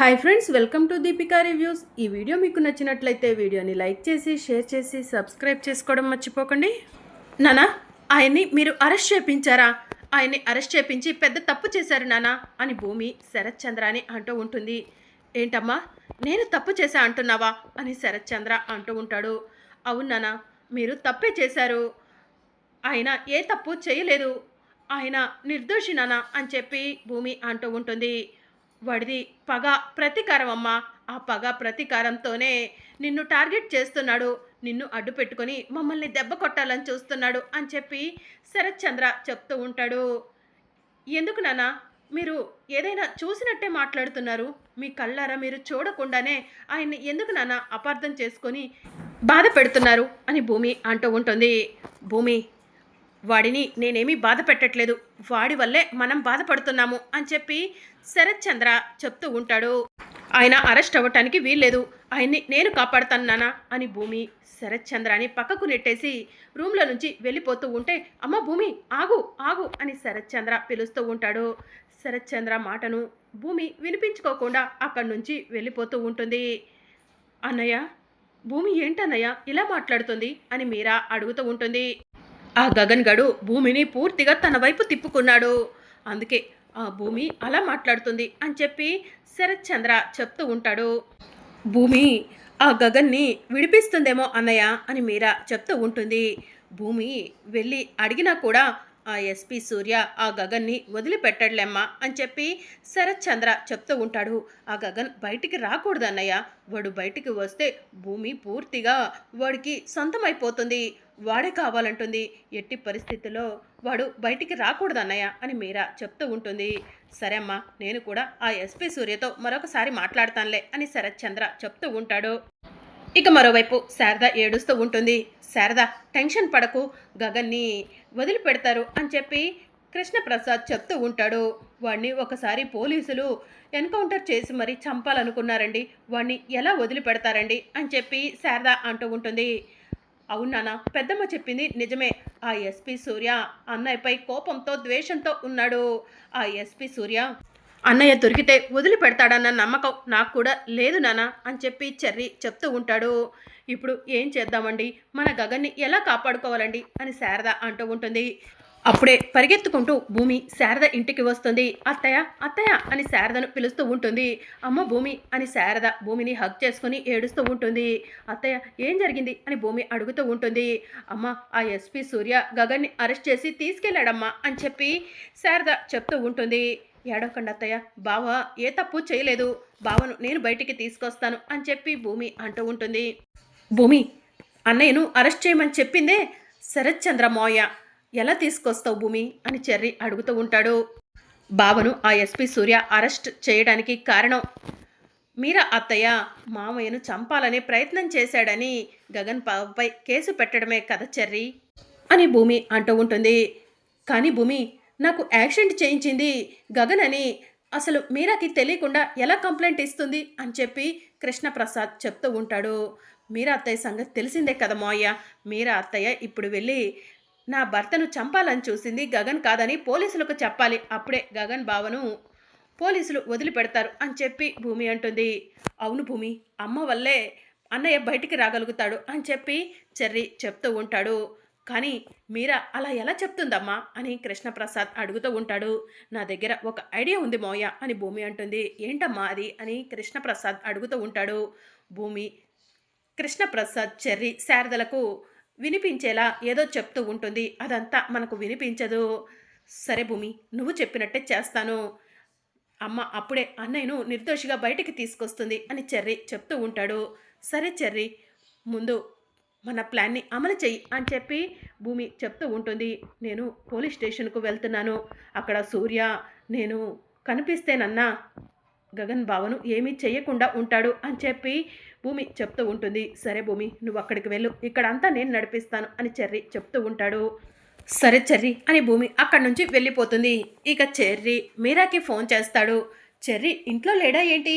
Hi friends, welcome to Deepika reviews. ఈ video మీకు నచ్చినట్లయితే వీడియోని లైక్ చేసి షేర్ చేసి సబ్స్క్రైబ్ చేసుకోవడం మర్చిపోకండి. నానా, ఆయన్ని మీరు అరెస్ట్ చేయించారా? ఆయన్ని అరెస్ట్ చేయించి పెద్ద తప్పు చేశారు నానా అని భూమి శరత్ చంద్ర అని అంటూ ఉంటుంది. ఏంటమ్మా, నేను తప్పు చేశా అంటున్నావా అని శరత్ చంద్ర అంటూ ఉంటాడు. అవును నానా, మీరు తప్పే చేశారు. ఆయన ఏ తప్పు చేయలేదు. ఆయన నిర్దోషి నానా అని చెప్పి భూమి అంటూ ఉంటుంది. వాడిది పగ ప్రతీకారం అమ్మా. ఆ పగ ప్రతీకారంతోనే నిన్ను టార్గెట్ చేస్తున్నాడు. నిన్ను అడ్డు పెట్టుకొని మమ్మల్ని దెబ్బ కొట్టాలని చూస్తున్నాడు అని చెప్పి శరత్ చంద్ర చెప్తూ ఉంటాడు. ఎందుకు నాన్న మీరు ఏదైనా చూసినట్టే మాట్లాడుతున్నారు? మీ కళ్ళారా మీరు చూడకుండానే ఆయన్ని ఎందుకు నాన్న అపార్థం చేసుకొని బాధ పెడుతున్నారు అని భూమి అంటూ ఉంటుంది. భూమి, వాడిని నేనేమీ బాధ పెట్టట్లేదు, వాడి వల్లే మనం బాధపడుతున్నాము అని చెప్పి శరత్ చంద్ర చెప్తూ ఉంటాడు. ఆయన అరెస్ట్ అవ్వటానికి వీల్లేదు, ఆయన్ని నేను కాపాడుతాను నానా అని భూమి శరత్ చంద్రాని పక్కకు నెట్టేసి రూమ్లో నుంచి వెళ్ళిపోతూ ఉంటే, అమ్మ భూమి ఆగు ఆగు అని శరత్ చంద్ర పిలుస్తూ ఉంటాడు. శరత్ చంద్ర మాటను భూమి వినిపించుకోకుండా అక్కడి నుంచి వెళ్ళిపోతూ ఉంటుంది. అన్నయ్య, భూమి ఏంటన్నయ్య ఇలా మాట్లాడుతుంది అని మీరా అడుగుతూ ఉంటుంది. ఆ గగన్ గడు భూమిని పూర్తిగా తన వైపు తిప్పుకున్నాడు, అందుకే ఆ భూమి అలా మాట్లాడుతుంది అని చెప్పి శరత్ చంద్ర చెప్తూ ఉంటాడు. భూమి ఆ గగన్ని విడిపిస్తుందేమో అన్నయ్య అని మీరా చెప్తూ ఉంటుంది. భూమి వెళ్ళి అడిగినా కూడా ఆ ఎస్పీ సూర్య ఆ గగన్ని వదిలిపెట్టడలేమ్మా అని చెప్పి శరత్ చంద్ర చెప్తూ ఉంటాడు. ఆ గగన్ బయటికి రాకూడదు అన్నయ్య, వాడు బయటికి వస్తే భూమి పూర్తిగా వాడికి సొంతమైపోతుంది, వాడే కావాలంటుంది. ఎట్టి పరిస్థితుల్లో వాడు బయటికి రాకూడదు అన్నయ్య అని మీరా చెప్తూ ఉంటుంది. సరే అమ్మా, నేను కూడా ఆ ఎస్పీ సూర్యతో మరొకసారి మాట్లాడతానులే అని శరత్ చంద్ర చెప్తూ ఉంటాడు. ఇక మరోవైపు శారద ఏడుస్తూ ఉంటుంది. శారద, టెన్షన్ పడకు, గగన్ని వదిలిపెడతారు అని చెప్పి కృష్ణప్రసాద్ చెప్తూ ఉంటాడు. వాడిని ఒకసారి పోలీసులు ఎన్కౌంటర్ చేసి మరీ చంపాలనుకున్నారండి, వాడిని ఎలా వదిలిపెడతారండి అని చెప్పి శారద అంటూ ఉంటుంది. అవునానా, పెద్దమ్మ చెప్పింది నిజమే. ఆ ఎస్పీ సూర్య అన్నయ్యపై కోపంతో ద్వేషంతో ఉన్నాడు. ఆ ఎస్పీ సూర్య అన్నయ్య దొరికితే వదిలిపెడతాడన్న నమ్మకం నాకు కూడా లేదు నానా అని చెప్పి చెర్రీ చెప్తూ ఉంటాడు. ఇప్పుడు ఏం చేద్దామండి, మన గగన్ని ఎలా కాపాడుకోవాలండి అని శారద అంటూ ఉంటుంది. అప్పుడే పరిగెత్తుకుంటూ భూమి శారద ఇంటికి వస్తుంది. అత్తయ్య అత్తయ్య అని శారదను పిలుస్తూ ఉంటుంది. అమ్మ భూమి అని శారద భూమిని హగ్ చేసుకుని ఏడుస్తూ ఉంటుంది. అత్తయ్య ఏం జరిగింది అని భూమి అడుగుతూ ఉంటుంది. అమ్మ, ఆ ఎస్పీ సూర్య గగన్ని అరెస్ట్ చేసి తీసుకెళ్ళాడమ్మా అని చెప్పి శారద చెప్తూ ఉంటుంది. ఏడవకండి అత్తయ్య, బావ ఏ తప్పు చేయలేదు, బావను నేను బయటికి తీసుకొస్తాను అని చెప్పి భూమి అంటూ ఉంటుంది. భూమి, అన్నయ్యను అరెస్ట్ చేయమని చెప్పిందే శరత్ చంద్ర మోయ, ఎలా తీసుకొస్తావు భూమి అని చెర్రీ అడుగుతూ ఉంటాడు. బావను ఆ ఎస్పీ సూర్య అరెస్ట్ చేయడానికి కారణం మీరా అత్తయ్య మామయ్యను చంపాలనే ప్రయత్నం చేశాడని గగన్ బావపై కేసు పెట్టడమే కదా చెర్రీ అని భూమి అంటూ ఉంటుంది. కానీ భూమి, నాకు యాక్సిడెంట్ చేయించింది గగన్ అని అసలు మీరాకి తెలియకుండా ఎలా కంప్లైంట్ ఇస్తుంది అని చెప్పి కృష్ణప్రసాద్ చెప్తూ ఉంటాడు. మీరా అత్తయ్య సంగతి తెలిసిందే కదా మోయ్య, మీరా అత్తయ్య ఇప్పుడు వెళ్ళి నా భర్తను చంపాలని చూసింది గగన్ కాదని పోలీసులకు చెప్పాలి, అప్పుడే గగన్ బావను పోలీసులు వదిలిపెడతారు అని చెప్పి భూమి అంటుంది. అవును భూమి, అమ్మ వల్లే అన్నయ్య బయటికి రాగలుగుతాడు అని చెప్పి చెర్రీ చెప్తూ ఉంటాడు. కానీ మీరా అలా ఎలా చెప్తుందమ్మా అని కృష్ణప్రసాద్ అడుగుతూ ఉంటాడు. నా దగ్గర ఒక ఐడియా ఉంది మోయ అని భూమి అంటుంది. ఏంటమ్మా అది అని కృష్ణప్రసాద్ అడుగుతూ ఉంటాడు. భూమి, కృష్ణప్రసాద్ చెర్రీ శారదలకు వినిపించేలా ఏదో చెప్తూ ఉంటుంది, అదంతా మనకు వినిపించదు. సరే భూమి, నువ్వు చెప్పినట్టే చేస్తాను, అమ్మ అప్పుడే అన్నయ్యను నిర్దోషిగా బయటికి తీసుకొస్తుంది అని చెర్రీ చెప్తూ ఉంటాడు. సరే చెర్రీ, ముందు మన ప్లాన్ని అమలు చెయ్యి అని చెప్పి భూమి చెప్తూ ఉంటుంది. నేను పోలీస్ స్టేషన్కు వెళ్తున్నాను, అక్కడ సూర్య నేను కనిపిస్తేనన్నా గగన్ బావను ఏమీ చెయ్యకుండా ఉంటాడు అని చెప్పి భూమి చెప్తూ ఉంటుంది. సరే భూమి, నువ్వు అక్కడికి వెళ్ళు, ఇక్కడంతా నేను నడిపిస్తాను అని చెర్రీ చెప్తూ ఉంటాడు. సరే చెర్రీ అని భూమి అక్కడి నుంచి వెళ్ళిపోతుంది. ఇక చెర్రీ మీరాకి ఫోన్ చేస్తాడు. చెర్రీ ఇంట్లో లేడా ఏంటి,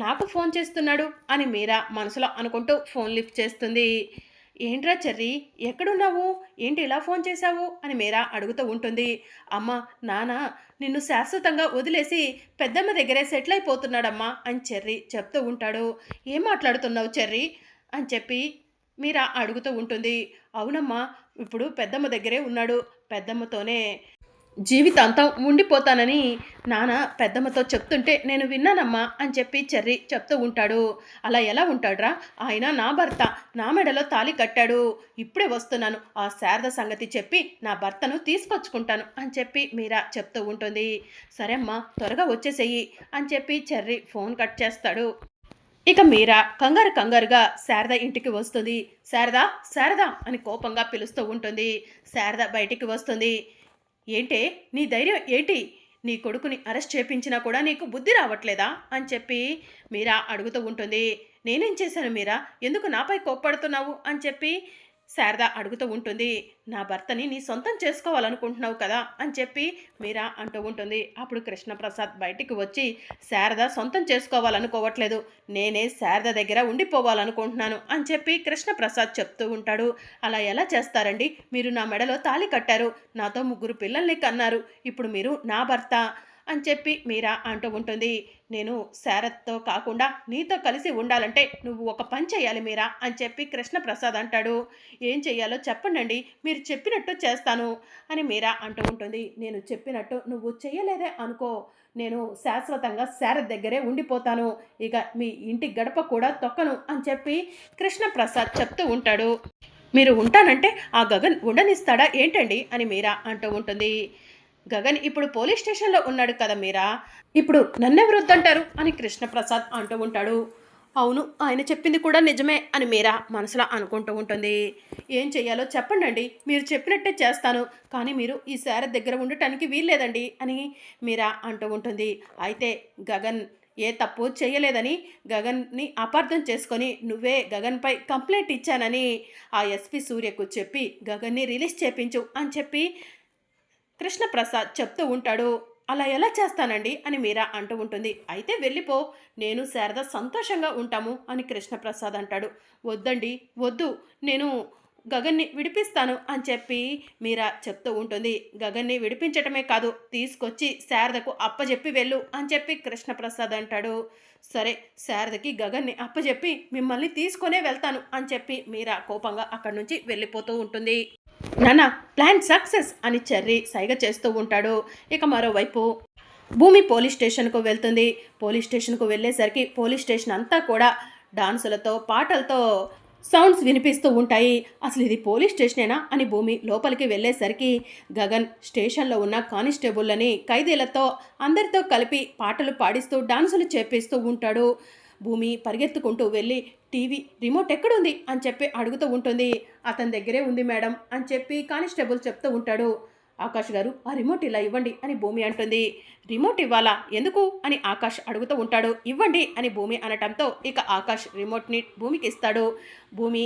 నాకు ఫోన్ చేస్తున్నాడు అని మీరా మనసులో అనుకుంటూ ఫోన్ లిఫ్ట్ చేస్తుంది. ఏంట్రా చెర్రీ, ఎక్కడున్నావు? ఏంటి ఇలా ఫోన్ చేశావు అని మీరా అడుగుతూ ఉంటుంది. అమ్మ, నాన్న నిన్ను శాశ్వతంగా వదిలేసి పెద్దమ్మ దగ్గరే సెటిల్ అయిపోతున్నాడమ్మా అని చెర్రీ చెప్తూ ఉంటాడు. ఏం మాట్లాడుతున్నావు చెర్రీ అని చెప్పి మీరా అడుగుతూ ఉంటుంది. అవునమ్మా, ఇప్పుడు పెద్దమ్మ దగ్గరే ఉన్నాడు. పెద్దమ్మతోనే జీవితాంతం ఉండిపోతానని నాన్న పెద్దమ్మతో చెప్తుంటే నేను విన్నానమ్మా అని చెప్పి చెర్రీ చెప్తూ ఉంటాడు. అలా ఎలా ఉంటాడ్రా? ఆయన నా భర్త, నా మెడలో తాళి కట్టాడు. ఇప్పుడే వస్తున్నాను, ఆ శారద సంగతి చెప్పి నా భర్తను తీసుకొచ్చుకుంటాను అని చెప్పి మీరా చెప్తూ ఉంటుంది. సరే అమ్మా, త్వరగా వచ్చేసేయి అని చెప్పి చెర్రీ ఫోన్ కట్ చేస్తాడు. ఇక మీరా కంగారుగా శారద ఇంటికి వస్తుంది. శారదా, శారదా అని కోపంగా పిలుస్తూ ఉంటుంది. శారద బయటికి వస్తుంది. ఏంటే నీ ధైర్యం ఏంటి? నీ కొడుకుని అరెస్ట్ చేపించినా కూడా నీకు బుద్ధి రావట్లేదా అని చెప్పి మీరా అడుగుతూ ఉంటుంది. నేనేం చేశాను మీరా, ఎందుకు నాపై కోప్పడుతున్నావు అని చెప్పి శారద అడుగుతూ ఉంటుంది. నా భర్తని నీ సొంతం చేసుకోవాలనుకుంటున్నావు కదా అని చెప్పి మీరా అంటూ ఉంటుంది. అప్పుడు కృష్ణప్రసాద్ బయటికి వచ్చి, శారద సొంతం చేసుకోవాలనుకోవట్లేదు, నేనే శారద దగ్గర ఉండిపోవాలనుకుంటున్నాను అని చెప్పి కృష్ణప్రసాద్ చెప్తూ ఉంటాడు. అలా ఎలా చేస్తారండి? మీరు నా మెడలో తాళి కట్టారు, నాతో 3 పిల్లల్ని కన్నారు, ఇప్పుడు మీరు నా భర్త అని చెప్పి మీరా అంటూ ఉంటుంది. నేను శారద్తో కాకుండా నీతో కలిసి ఉండాలంటే నువ్వు ఒక పని చేయాలి మీరా అని చెప్పి కృష్ణప్రసాద్ అంటాడు. ఏం చెయ్యాలో చెప్పండి, మీరు చెప్పినట్టు చేస్తాను అని మీరా అంటూ ఉంటుంది. నేను చెప్పినట్టు నువ్వు చెయ్యలేదే అనుకో, నేను శాశ్వతంగా శారద్ దగ్గరే ఉండిపోతాను, ఇక మీ ఇంటి గడప కూడా తొక్కను అని చెప్పి కృష్ణప్రసాద్ చెప్తూ ఉంటాడు. మీరు ఉంటానంటే ఆ గగన్ ఉండనిస్తాడా ఏంటండి అని మీరా అంటూ ఉంటుంది. గగన్ ఇప్పుడు పోలీస్ స్టేషన్లో ఉన్నాడు కదా మీరా, ఇప్పుడు నన్నెవరు వద్దంటారు అని కృష్ణప్రసాద్ అంటూ ఉంటాడు. అవును, ఆయన చెప్పింది కూడా నిజమే అని మీరా మనసులో అనుకుంటూ ఉంటుంది. ఏం చెయ్యాలో చెప్పండి, మీరు చెప్పినట్టే చేస్తాను, కానీ మీరు ఈ శారద్ దగ్గర ఉండటానికి వీల్లేదండి అని మీరా అంటూ ఉంటుంది. అయితే గగన్ ఏ తప్పు చేయలేదని గగన్ని అపార్థం చేసుకొని నువ్వే గగన్పై కంప్లైంట్ ఇచ్చానని ఆ ఎస్పీ సూర్యకు చెప్పి గగన్ని రిలీజ్ చేపించు అని చెప్పి కృష్ణప్రసాద్ చెప్తూ ఉంటాడు. అలా ఎలా చేస్తానండి అని మీరా అంటూ ఉంటుంది. అయితే వెళ్ళిపో, నేను శారద సంతోషంగా ఉంటాము అని కృష్ణప్రసాద్ అంటాడు. వద్దండి, వద్దు, నేను గగన్ని విడిపిస్తాను అని చెప్పి మీరా చెప్తూ ఉంటుంది. గగన్ని విడిపించటమే కాదు, తీసుకొచ్చి శారదకు అప్పజెప్పి వెళ్ళు అని చెప్పి కృష్ణప్రసాద్ అంటాడు. సరే, శారదకి గగన్ని అప్పజెప్పి మిమ్మల్ని తీసుకొనే వెళ్తాను అని చెప్పి మీరా కోపంగా అక్కడి నుంచి వెళ్ళిపోతూ ఉంటుంది. నాన్న, ప్లాన్ సక్సెస్ అని చెర్రీ సైగ చేస్తూ ఉంటాడు. ఇక మరోవైపు భూమి పోలీస్ స్టేషన్కు వెళ్తుంది. పోలీస్ స్టేషన్కు వెళ్ళేసరికి పోలీస్ స్టేషన్ అంతా కూడా డాన్సులతో పాటలతో సౌండ్స్ వినిపిస్తూ ఉంటాయి. అసలు ఇది పోలీస్ స్టేషనేనా అని భూమి లోపలికి వెళ్ళేసరికి గగన్ స్టేషన్లో ఉన్న కానిస్టేబుల్లని ఖైదీలతో అందరితో కలిపి పాటలు పాడిస్తూ డాన్సులు చేపిస్తూ ఉంటాడు. భూమి పరిగెత్తుకుంటూ వెళ్ళి టీవీ రిమోట్ ఎక్కడుంది అని చెప్పి అడుగుతూ ఉంటుంది. అతని దగ్గరే ఉంది మేడం అని చెప్పి కానిస్టేబుల్ చెప్తూ ఉంటాడు. ఆకాష్ గారు, ఆ రిమోట్ ఇలా ఇవ్వండి అని భూమి అంటుంది. రిమోట్ ఇవ్వాలా, ఎందుకు అని ఆకాష్ అడుగుతూ ఉంటాడు. ఇవ్వండి అని భూమి అనటంతో ఇక ఆకాష్ రిమోట్ని భూమికి ఇస్తాడు. భూమి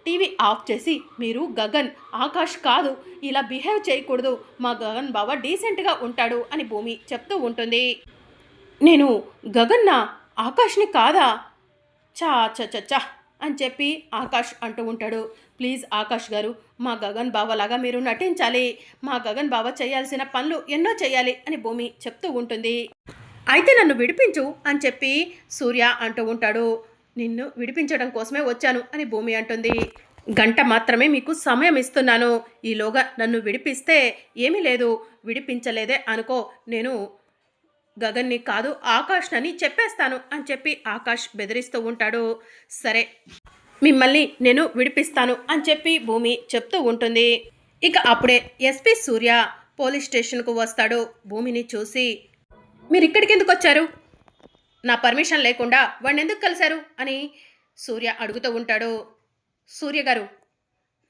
టీవీ ఆఫ్ చేసి, మీరు గగన్, ఆకాష్ కాదు, ఇలా బిహేవ్ చేయకూడదు, మా గగన్ బావ డీసెంట్గా ఉంటాడు అని భూమి చెప్తూ ఉంటుంది. నేను గగన్నా, ఆకాష్ని కాదా? చా చ చ చ అని చెప్పి ఆకాష్ అంటూ ఉంటాడు. ప్లీజ్ ఆకాష్ గారు, మా గగన్ బావలాగా మీరు నటించాలి, మా గగన్ బావ చేయాల్సిన పనులు ఎన్నో చేయాలి అని భూమి చెప్తూ ఉంటుంది. అయితే నన్ను విడిపించు అని చెప్పి సూర్య అంటూ ఉంటాడు. నిన్ను విడిపించడం కోసమే వచ్చాను అని భూమి అంటుంది. గంట మాత్రమే మీకు సమయం ఇస్తున్నాను, ఈలోగా నన్ను విడిపిస్తే ఏమీ లేదు, విడిపించలేదే అనుకో, నేను గగన్ని కాదు ఆకాష్నని చెప్పేస్తాను అని చెప్పి ఆకాష్ బెదిరిస్తూ ఉంటాడు. సరే, మిమ్మల్ని నేను విడిపిస్తాను అని చెప్పి భూమి చెప్తూ ఉంటుంది. ఇక అప్పుడే ఎస్పీ సూర్య పోలీస్ స్టేషన్కు వస్తాడు. భూమిని చూసి, మీరు ఇక్కడికి ఎందుకు వచ్చారు? నా పర్మిషన్ లేకుండా వాడిని ఎందుకు కలిశారు అని సూర్య అడుగుతూ ఉంటాడు. సూర్య గారు,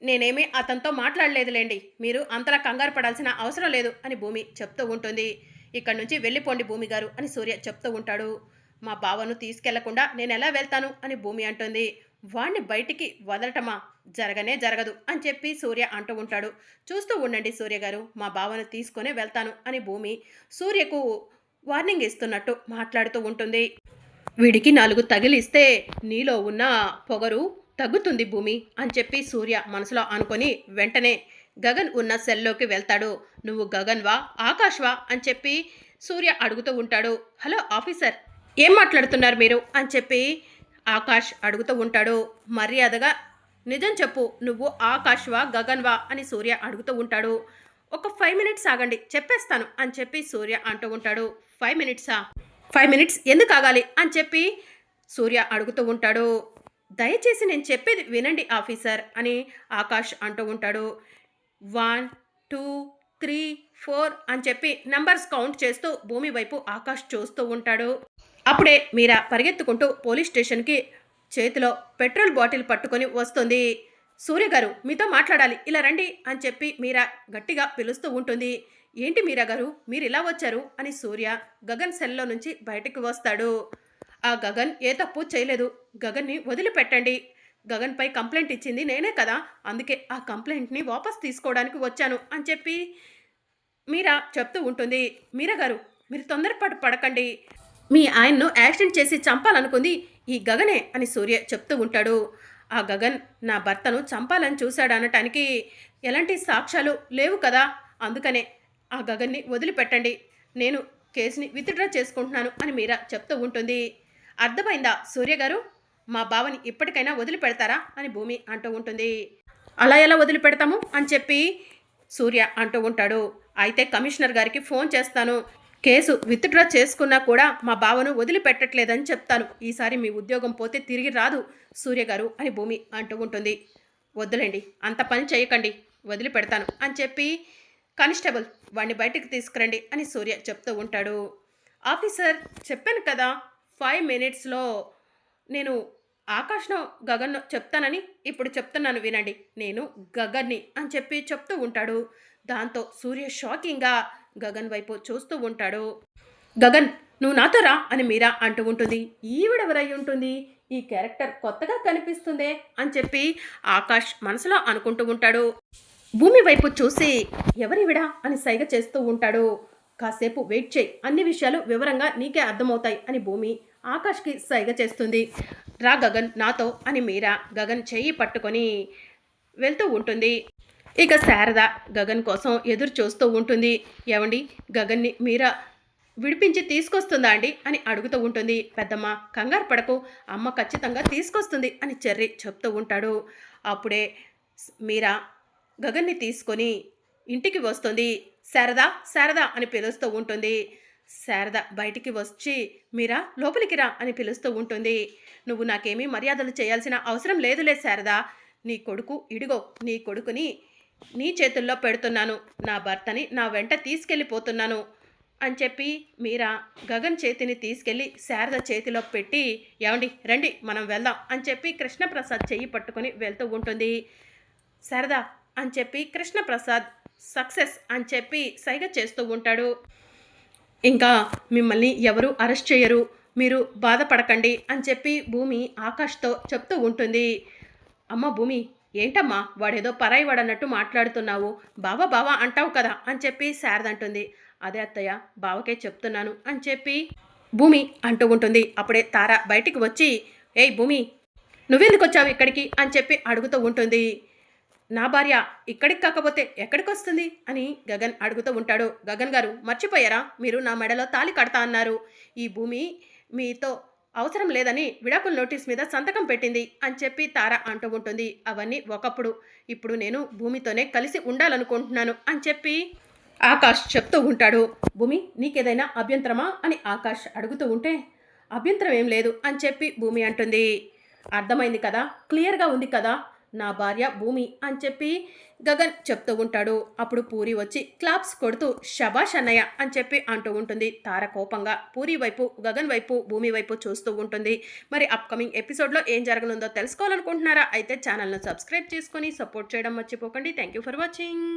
నేనేమీ అతనితో మాట్లాడలేదులేండి, మీరు అంతలా కంగారు పడాల్సిన అవసరం లేదు అని భూమి చెప్తూ ఉంటుంది. ఇక్కడి నుంచి వెళ్ళిపోండి భూమి గారు అని సూర్య చెప్తూ ఉంటాడు. మా బావను తీసుకెళ్లకుండా నేను ఎలా వెళ్తాను అని భూమి అంటుంది. వాణ్ణి బయటికి వదలటమా, జరగనే జరగదు అని చెప్పి సూర్య అంటూ ఉంటాడు. చూస్తూ ఉండండి సూర్య గారు, మా బావను తీసుకునే వెళ్తాను అని భూమి సూర్యకు వార్నింగ్ ఇస్తున్నట్టు మాట్లాడుతూ ఉంటుంది. వీడికి 4 తగిలిస్తే నీలో ఉన్న పొగరు తగ్గుతుంది భూమి అని చెప్పి సూర్య మనసులో అనుకొని వెంటనే గగన్ ఉన్న సెల్లోకి వెళ్తాడు. నువ్వు గగన్వా ఆకాష్వా అని చెప్పి సూర్య అడుగుతూ ఉంటాడు. హలో ఆఫీసర్, ఏం మాట్లాడుతున్నారు మీరు అని చెప్పి ఆకాష్ అడుగుతూ ఉంటాడు. మర్యాదగా నిజం చెప్పు, నువ్వు ఆకాష్వా గగన్వా అని సూర్య అడుగుతూ ఉంటాడు. ఒక 5 మినిట్స్ ఆగండి చెప్పేస్తాను అని చెప్పి సూర్య అంటూ ఉంటాడు. 5 మినిట్సా? 5 మినిట్స్ ఎందుకు ఆగాలి అని చెప్పి సూర్య అడుగుతూ ఉంటాడు. దయచేసి నేను చెప్పేది వినండి ఆఫీసర్ అని ఆకాష్ అంటూ ఉంటాడు. 1 2 3 4 అని చెప్పి నంబర్స్ కౌంట్ చేస్తూ భూమి వైపు ఆకాష్ చూస్తూ ఉంటాడు. అప్పుడే మీరా పరిగెత్తుకుంటూ పోలీస్ స్టేషన్కి చేతిలో పెట్రోల్ బాటిల్ పట్టుకొని వస్తుంది. సూర్య గారు మీతో మాట్లాడాలి, ఇలా రండి అని చెప్పి మీరా గట్టిగా పిలుస్తూ ఉంటుంది. ఏంటి మీరా గారు మీరు ఇలా వచ్చారు అని సూర్య గగన్ సెల్లో నుంచి బయటకు వస్తాడు. ఆ గగన్ ఏ తప్పు చేయలేదు, గగన్ని వదిలిపెట్టండి. గగన్పై కంప్లైంట్ ఇచ్చింది నేనే కదా, అందుకే ఆ కంప్లైంట్ని వాపస్ తీసుకోవడానికి వచ్చాను అని చెప్పి మీరా చెప్తూ ఉంటుంది. మీరా గారు మీరు తొందరపాటు పడకండి, మీ ఆయన్ను యాక్సిడెంట్ చేసి చంపాలనుకుంది ఈ గగనే అని సూర్య చెప్తూ ఉంటాడు. ఆ గగన్ నా భర్తను చంపాలని చూశాడు అనటానికి ఎలాంటి సాక్ష్యాలు లేవు కదా, అందుకనే ఆ గగన్ని వదిలిపెట్టండి, నేను కేసుని విత్డ్రా చేసుకుంటున్నాను అని మీరా చెప్తూ ఉంటుంది. అర్థమైందా సూర్య గారు, మా బావని ఇప్పటికైనా వదిలిపెడతారా అని భూమి అంటూ ఉంటుంది. అలా ఎలా వదిలిపెడతాము అని చెప్పి సూర్య అంటూ ఉంటాడు. అయితే కమిషనర్ గారికి ఫోన్ చేస్తాను, కేసు విత్డ్రా చేసుకున్నా కూడా మా బావను వదిలిపెట్టట్లేదని చెప్తాను. ఈసారి మీ ఉద్యోగం పోతే తిరిగి రాదు సూర్య గారు అని భూమి అంటూ ఉంటుంది. వద్దులేండి అంత పని చేయకండి, వదిలిపెడతాను అని చెప్పి కానిస్టేబుల్ వాడిని బయటికి తీసుకురండి అని సూర్య చెప్తూ ఉంటాడు. ఆఫీసర్ చెప్పాను కదా 5 మినిట్స్లో నేను ఆకాష్నో గగన్నో చెప్తానని, ఇప్పుడు చెప్తున్నాను వినండి, నేను గగన్ని అని చెప్పి చెప్తూ ఉంటాడు. దాంతో సూర్య షాకింగ్గా గగన్ వైపు చూస్తూ ఉంటాడు. గగన్ నువ్వు నాతో రా అని మీరా అంటూ ఉంటుంది. ఈవిడెవరై ఉంటుంది, ఈ క్యారెక్టర్ కొత్తగా కనిపిస్తుందే అని చెప్పి ఆకాష్ మనసులో అనుకుంటూ ఉంటాడు. భూమి వైపు చూసి ఎవరివిడా అని సైగ చేస్తూ ఉంటాడు. కాసేపు వెయిట్ చేయి, అన్ని విషయాలు వివరంగా నీకే అర్థమవుతాయి అని భూమి ఆకాష్కి సైగ చేస్తుంది. రా గగన్ నాతో అని మీరా గగన్ చెయ్యి పట్టుకొని వెళ్తూ ఉంటుంది. ఇక శారద గగన్ కోసం ఎదురు చూస్తూ ఉంటుంది. ఏమండి గగన్ని మీరా విడిపించి తీసుకొస్తుందా అండి అని అడుగుతూ ఉంటుంది. పెద్దమ్మ కంగారు పడకు, అమ్మ ఖచ్చితంగా తీసుకొస్తుంది అని చెర్రి చెప్తూ ఉంటాడు. అప్పుడే మీరా గగన్ని తీసుకొని ఇంటికి వస్తుంది. శారదా శారదా అని పిలుస్తూ ఉంటుంది. శారద బయటికి వచ్చి మీరా లోపలికి రా అని పిలుస్తూ ఉంటుంది. నువ్వు నాకేమీ మర్యాదలు చేయాల్సిన అవసరం లేదులే శారదా, నీ కొడుకు ఇడిగో, నీ కొడుకుని నీ చేతుల్లో పెడుతున్నాను, నా భర్తని నా వెంట తీసుకెళ్ళిపోతున్నాను అని చెప్పి మీరా గగన్ చేతిని తీసుకెళ్ళి శారద చేతిలో పెట్టి ఏమండి రండి మనం వెళ్దాం అని చెప్పి కృష్ణప్రసాద్ చెయ్యి పట్టుకొని వెళ్తూ ఉంటుంది. శారద అని చెప్పి కృష్ణప్రసాద్ సక్సెస్ అని చెప్పి సైగ చేస్తూ ఉంటాడు. ఇంకా మిమ్మల్ని ఎవరు అరెస్ట్ చేయరు, మీరు బాధపడకండి అని చెప్పి భూమి ఆకాష్తో చెప్తూ ఉంటుంది. అమ్మ భూమి ఏంటమ్మా వాడేదో పరాయి వాడన్నట్టు మాట్లాడుతున్నావు, బావా బావా అంటావు కదా అని చెప్పి శారద అంటుంది. అదే అత్తయ్య బావకే చెప్తున్నాను అని చెప్పి భూమి అంటూ ఉంటుంది. అప్పుడే తార బయటికి వచ్చి ఏయ్ భూమి నువ్వెందుకు వచ్చావు ఇక్కడికి అని చెప్పి అడుగుతూ ఉంటుంది. నా భార్య ఇక్కడికి కాకపోతే ఎక్కడికి వస్తుంది అని గగన్ అడుగుతూ ఉంటాడు. గగన్ గారు మర్చిపోయారా, మీరు నా మెడలో తాళి కడతా అన్నారు, ఈ భూమి మీతో అవసరం లేదని విడాకుల నోటీస్ మీద సంతకం పెట్టింది అని చెప్పి తార అంటూ ఉంటుంది. అవన్నీ ఒకప్పుడు, ఇప్పుడు నేను భూమితోనే కలిసి ఉండాలనుకుంటున్నాను అని చెప్పి ఆకాష్ చెప్తూ ఉంటాడు. భూమి నీకేదైనా అభ్యంతరమా అని ఆకాష్ అడుగుతూ ఉంటే అభ్యంతరం ఏం లేదు అని చెప్పి భూమి అంటుంది. అర్థమైంది కదా, క్లియర్గా ఉంది కదా, నా భార్య భూమి అని చెప్పి గగన్ చెప్తూ ఉంటాడు. అప్పుడు పూరి వచ్చి క్లాప్స్ కొడుతూ శబాష్ అన్నయ్య అని చెప్పి అంటూ ఉంటుంది. తార కోపంగా పూరి వైపు గగన్ వైపు భూమి వైపు చూస్తూ ఉంటుంది. మరి అప్కమింగ్ ఎపిసోడ్లో ఏం జరగనుందో తెలుసుకోవాలనుకుంటున్నారా? అయితే ఛానల్ను సబ్స్క్రైబ్ చేసుకొని సపోర్ట్ చేయడం మర్చిపోకండి. Thank you for watching.